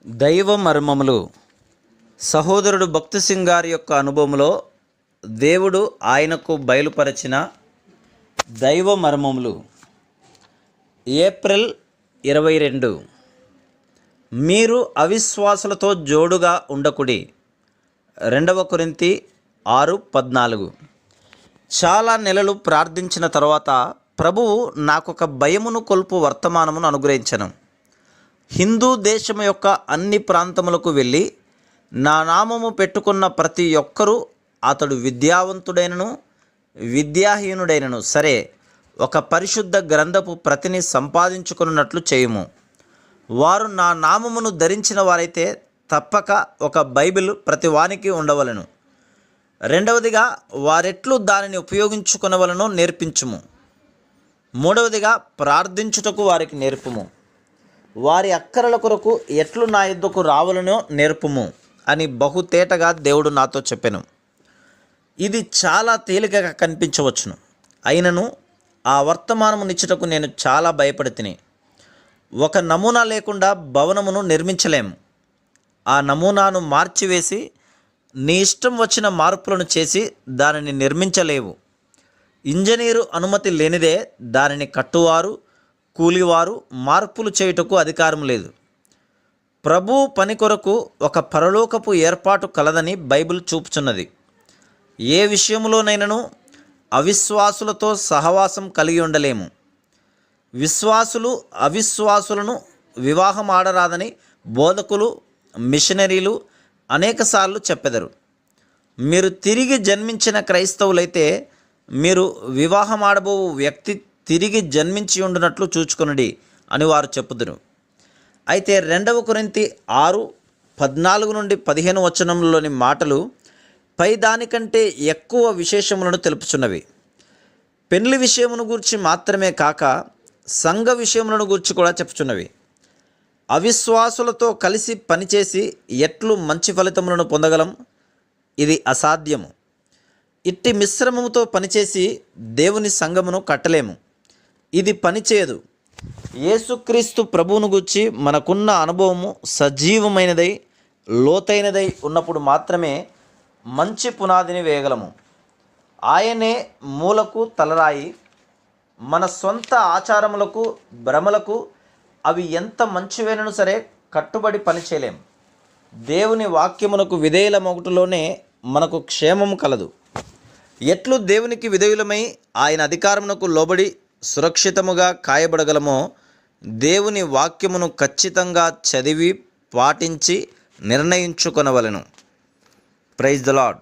దైవ మర్మములు. సహోదరుడు భక్తి సింగ్ గారి యొక్క అనుభవంలో దేవుడు ఆయనకు బయలుపరిచిన దైవ మర్మములు. ఏప్రిల్ 22. మీరు అవిశ్వాసులతో జోడుగా ఉండకుడి. 2 కొరింథీ 6:14. చాలా నెలలు ప్రార్థించిన తర్వాత ప్రభువు నాకొక భయమును కొల్పు వర్తమానమును అనుగ్రహించను. హిందూ దేశం యొక్క అన్ని ప్రాంతములకు వెళ్ళి నా నామము పెట్టుకున్న ప్రతి ఒక్కరూ, అతడు విద్యావంతుడైనను విద్యాహీనుడైనను సరే, ఒక పరిశుద్ధ గ్రంథపు ప్రతిని సంపాదించుకున్నట్లు చేయుము. వారు నా నామమును ధరించిన వారైతే తప్పక ఒక బైబిల్ ప్రతి వానికి ఉండవలెను. 2వదిగా వారెట్లు దానిని ఉపయోగించుకొనవలనో నేర్పించుము. 3వదిగా ప్రార్థించుటకు వారికి నేర్పుము. వారి అక్కరల కొరకు ఎట్లు నా యుద్ధకు రావాలనో నేర్పుము అని బహుతేటగా దేవుడు నాతో చెప్పెను. ఇది చాలా తేలికగా కనిపించవచ్చును, అయినను ఆ వర్తమానమునిచ్చుటకు నేను చాలా భయపడితిని. ఒక నమూనా లేకుండా భవనమును నిర్మించలేము. ఆ నమూనాను మార్చివేసి నీ ఇష్టం వచ్చిన మార్పులను చేసి దానిని నిర్మించలేవు. ఇంజనీరు అనుమతి లేనిదే దానిని కట్టువారు, కూలివారు మార్పులు చేయుటకు అధికారం లేదు. ప్రభు పని కొరకు ఒక పరలోకపు ఏర్పాటు కలదని బైబిల్ చూపుచున్నది. ఏ విషయంలోనైనను అవిశ్వాసులతో సహవాసం కలిగి ఉండలేము. విశ్వాసులు అవిశ్వాసులను వివాహం ఆడరాదని బోధకులు, మిషనరీలు అనేకసార్లు చెప్పెదరు. మీరు తిరిగి జన్మించిన క్రైస్తవులైతే మీరు వివాహం ఆడబో వ్యక్తి తిరిగి జన్మించి ఉండునట్లు చూచుకొనుడి అని వారు చెప్పుదురు. అయితే 2 కొరింథీ 6:14-15 వచనంలోని మాటలు పై దానికంటే ఎక్కువ విశేషములను తెలుపుచున్నవి. పెళ్లి విషయమును గూర్చి మాత్రమే కాక సంఘ విషయములను గూర్చి కూడా చెప్పుచున్నవి. అవిశ్వాసులతో కలిసి పనిచేసి ఎట్లు మంచి ఫలితములను పొందగలం? ఇది అసాధ్యము. ఇట్టి మిశ్రమముతో పనిచేసి దేవుని సంఘమును కట్టలేము. ఇది పనిచేయదు. యేసుక్రీస్తు ప్రభువును గూర్చి మనకున్న అనుభవము సజీవమైనదై లోతైనదై ఉన్నప్పుడు మాత్రమే మంచి పునాదిని వేయగలము. ఆయనే మూలకు తలరాయి. మన సొంత ఆచారములకు, భ్రమలకు అవి ఎంత మంచివైనను సరే కట్టుబడి పనిచేయలేం. దేవుని వాక్యమునకు విధేయులమొకటిలోనే మనకు క్షేమము కలదు. ఎట్లు దేవునికి విధేయులమై ఆయన అధికారమునకు లోబడి సురక్షితముగా కాయబడగలమో, దేవుని వాక్యమును ఖచ్చితంగా చదివి పాటించి నిర్ణయించుకొనవలెను. Praise the lord.